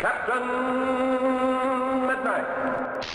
Captain Midnight.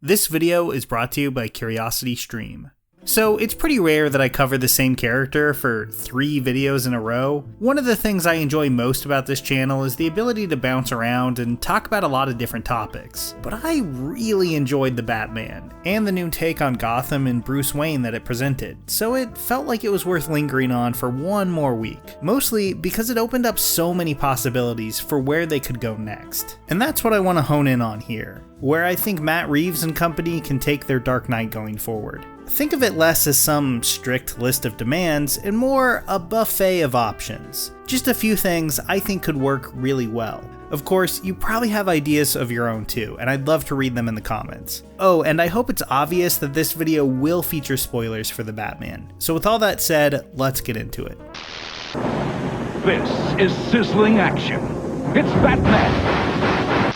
This video is brought to you by Curiosity Stream. So it's pretty rare that I cover the same character for 3 videos in a row. One of the things I enjoy most about this channel is the ability to bounce around and talk about a lot of different topics. But I really enjoyed the Batman, and the new take on Gotham and Bruce Wayne that it presented, so it felt like it was worth lingering on for one more week. Mostly because it opened up so many possibilities for where they could go next. And that's what I want to hone in on here, where I think Matt Reeves and company can take their Dark Knight going forward. Think of it less as some strict list of demands and more a buffet of options. Just a few things I think could work really well. Of course, you probably have ideas of your own too, and I'd love to read them in the comments. Oh, and I hope it's obvious that this video will feature spoilers for the Batman. So with all that said, let's get into it. This is sizzling action. It's Batman!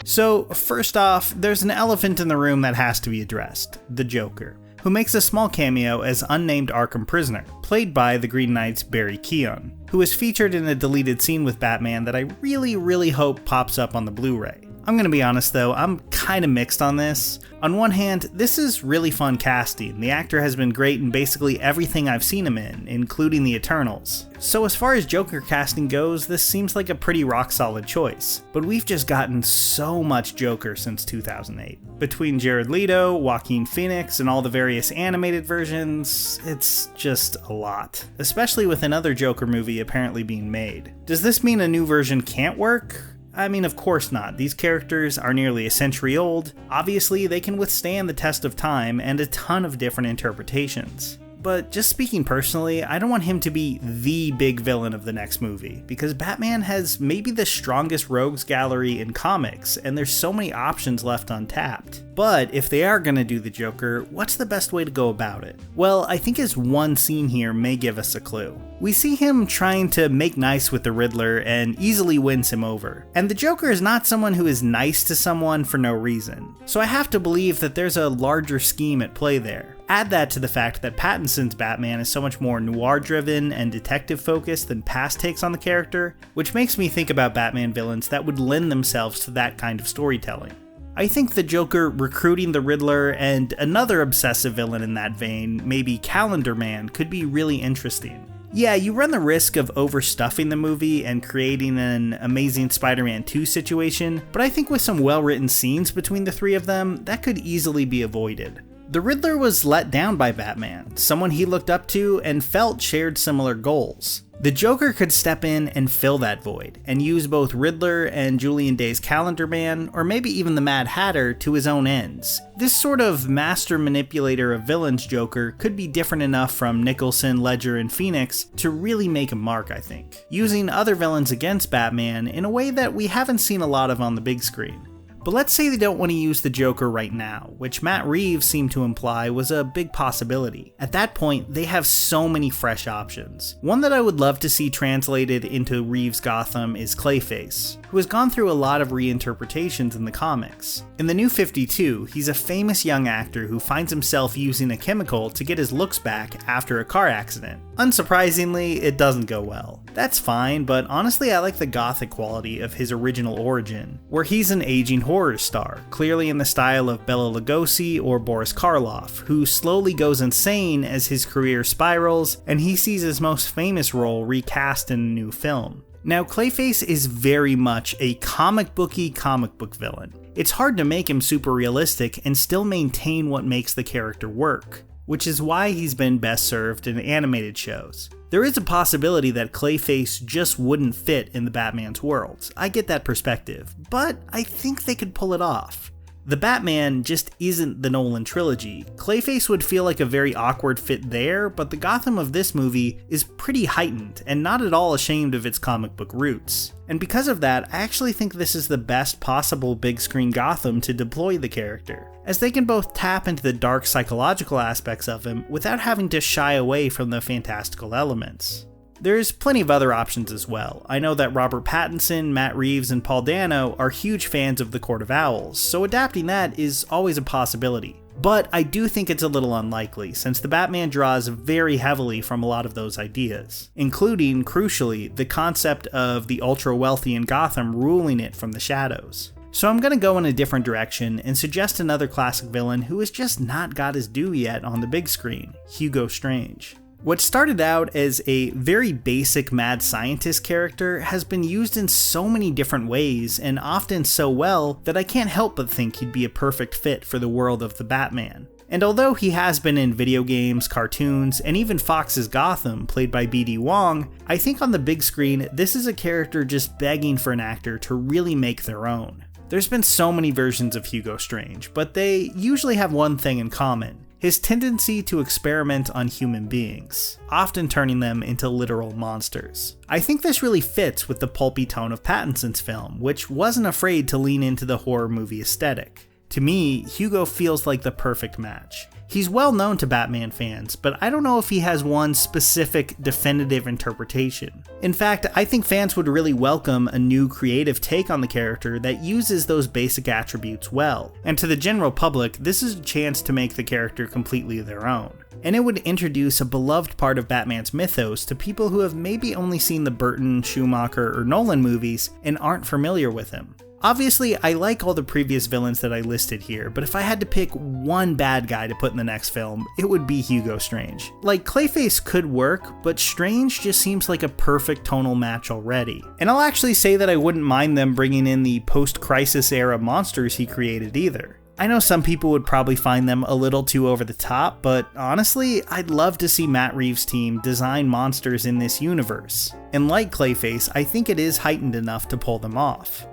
So, first off, there's an elephant in the room that has to be addressed: the Joker, who makes a small cameo as unnamed Arkham prisoner, played by the Green Knight's Barry Keoghan, who is featured in a deleted scene with Batman that I really hope pops up on the Blu-ray. I'm gonna be honest though, I'm kinda mixed on this. On one hand, this is really fun casting. The actor has been great in basically everything I've seen him in, including the Eternals. So as far as Joker casting goes, this seems like a pretty rock solid choice. But we've just gotten so much Joker since 2008. Between Jared Leto, Joaquin Phoenix, and all the various animated versions, it's just a lot. Especially with another Joker movie apparently being made. Does this mean a new version can't work? I mean, of course not. These characters are nearly a century old. Obviously, they can withstand the test of time and a ton of different interpretations. But just speaking personally, I don't want him to be the big villain of the next movie, because Batman has maybe the strongest rogues gallery in comics, and there's so many options left untapped. But if they are gonna do the Joker, what's the best way to go about it? Well, I think his one scene here may give us a clue. We see him trying to make nice with the Riddler and easily wins him over. And the Joker is not someone who is nice to someone for no reason. So I have to believe that there's a larger scheme at play there. Add that to the fact that Pattinson's Batman is so much more noir-driven and detective-focused than past takes on the character, which makes me think about Batman villains that would lend themselves to that kind of storytelling. I think the Joker recruiting the Riddler and another obsessive villain in that vein, maybe Calendar Man, could be really interesting. Yeah, you run the risk of overstuffing the movie and creating an Amazing Spider-Man 2 situation, but I think with some well-written scenes between the three of them, that could easily be avoided. The Riddler was let down by Batman, someone he looked up to and felt shared similar goals. The Joker could step in and fill that void, and use both Riddler and Julian Day's Calendar Man, or maybe even the Mad Hatter, to his own ends. This sort of master manipulator of villains Joker could be different enough from Nicholson, Ledger, and Phoenix to really make a mark, I think, using other villains against Batman in a way that we haven't seen a lot of on the big screen. But let's say they don't want to use the Joker right now, which Matt Reeves seemed to imply was a big possibility. At that point, they have so many fresh options. One that I would love to see translated into Reeves' Gotham is Clayface, who has gone through a lot of reinterpretations in the comics. In the New 52, he's a famous young actor who finds himself using a chemical to get his looks back after a car accident. Unsurprisingly, it doesn't go well. That's fine, but honestly I like the gothic quality of his original origin, where he's an aging horror star, clearly in the style of Bela Lugosi or Boris Karloff, who slowly goes insane as his career spirals and he sees his most famous role recast in a new film. Now, Clayface is very much a comic book villain. It's hard to make him super realistic and still maintain what makes the character work, which is why he's been best served in animated shows. There is a possibility that Clayface just wouldn't fit in the Batman's world. I get that perspective, but I think they could pull it off. The Batman just isn't the Nolan trilogy. Clayface would feel like a very awkward fit there, but the Gotham of this movie is pretty heightened and not at all ashamed of its comic book roots. And because of that, I actually think this is the best possible big screen Gotham to deploy the character, as they can both tap into the dark psychological aspects of him without having to shy away from the fantastical elements. There's plenty of other options as well. I know that Robert Pattinson, Matt Reeves, and Paul Dano are huge fans of The Court of Owls, so adapting that is always a possibility. But I do think it's a little unlikely, since the Batman draws very heavily from a lot of those ideas, including, crucially, the concept of the ultra-wealthy in Gotham ruling it from the shadows. So I'm gonna go in a different direction and suggest another classic villain who has just not got his due yet on the big screen, Hugo Strange. What started out as a very basic mad scientist character has been used in so many different ways, and often so well that I can't help but think he'd be a perfect fit for the world of the Batman. And although he has been in video games, cartoons, and even Fox's Gotham, played by B.D. Wong, I think on the big screen this is a character just begging for an actor to really make their own. There's been so many versions of Hugo Strange, but they usually have one thing in common: his tendency to experiment on human beings, often turning them into literal monsters. I think this really fits with the pulpy tone of Pattinson's film, which wasn't afraid to lean into the horror movie aesthetic. To me, Hugo feels like the perfect match. He's well known to Batman fans, but I don't know if he has one specific definitive interpretation. In fact, I think fans would really welcome a new creative take on the character that uses those basic attributes well. And to the general public, this is a chance to make the character completely their own. And it would introduce a beloved part of Batman's mythos to people who have maybe only seen the Burton, Schumacher, or Nolan movies and aren't familiar with him. Obviously, I like all the previous villains that I listed here, but if I had to pick one bad guy to put in the next film, it would be Hugo Strange. Like, Clayface could work, but Strange just seems like a perfect tonal match already. And I'll actually say that I wouldn't mind them bringing in the post-crisis era monsters he created either. I know some people would probably find them a little too over the top, but honestly, I'd love to see Matt Reeves' team design monsters in this universe. And like Clayface, I think it is heightened enough to pull them off.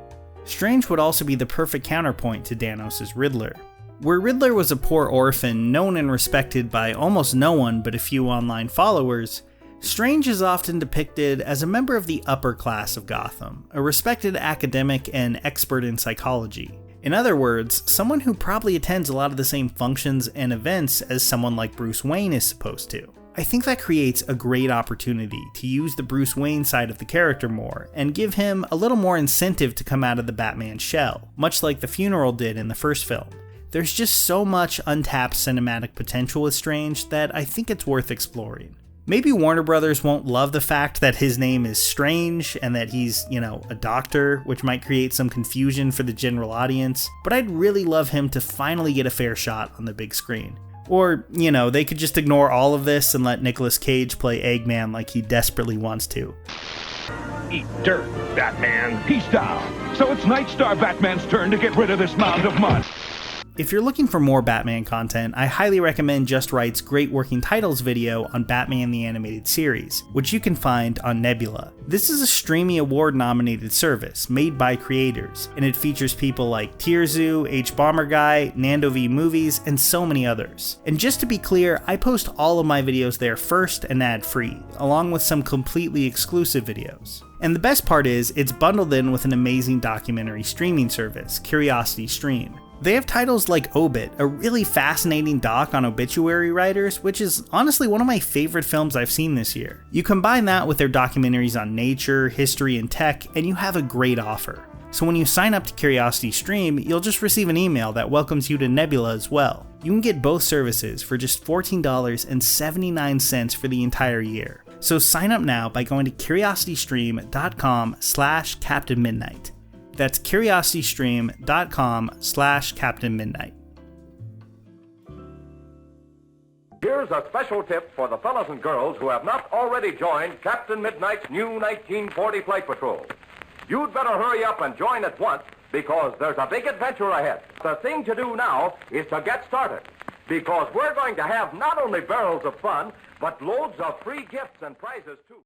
Strange would also be the perfect counterpoint to Danos' Riddler. Where Riddler was a poor orphan, known and respected by almost no one but a few online followers, Strange is often depicted as a member of the upper class of Gotham, a respected academic and expert in psychology. In other words, someone who probably attends a lot of the same functions and events as someone like Bruce Wayne is supposed to. I think that creates a great opportunity to use the Bruce Wayne side of the character more, and give him a little more incentive to come out of the Batman shell, much like The Funeral did in the first film. There's just so much untapped cinematic potential with Strange that I think it's worth exploring. Maybe Warner Brothers won't love the fact that his name is Strange and that he's, a doctor, which might create some confusion for the general audience, but I'd really love him to finally get a fair shot on the big screen. Or, they could just ignore all of this and let Nicolas Cage play Eggman like he desperately wants to. Eat dirt, Batman. He's down. So it's Nightstar Batman's turn to get rid of this mound of mud. If you're looking for more Batman content, I highly recommend Just Right's Great Working Titles video on Batman the Animated Series, which you can find on Nebula. This is a Streamy Award-nominated service made by creators, and it features people like Tierzu, H Bomber Guy, Nando V Movies, and so many others. And just to be clear, I post all of my videos there first and ad-free, along with some completely exclusive videos. And the best part is, it's bundled in with an amazing documentary streaming service, Curiosity Stream. They have titles like Obit, a really fascinating doc on obituary writers, which is honestly one of my favorite films I've seen this year. You combine that with their documentaries on nature, history, and tech, and you have a great offer. So when you sign up to Curiosity Stream, you'll just receive an email that welcomes you to Nebula as well. You can get both services for just $14.79 for the entire year. So sign up now by going to curiositystream.com/captainmidnight. That's curiositystream.com/captainmidnight. Here's a special tip for the fellas and girls who have not already joined Captain Midnight's new 1940 Flight Patrol. You'd better hurry up and join at once, because there's a big adventure ahead. The thing to do now is to get started, because we're going to have not only barrels of fun, but loads of free gifts and prizes too.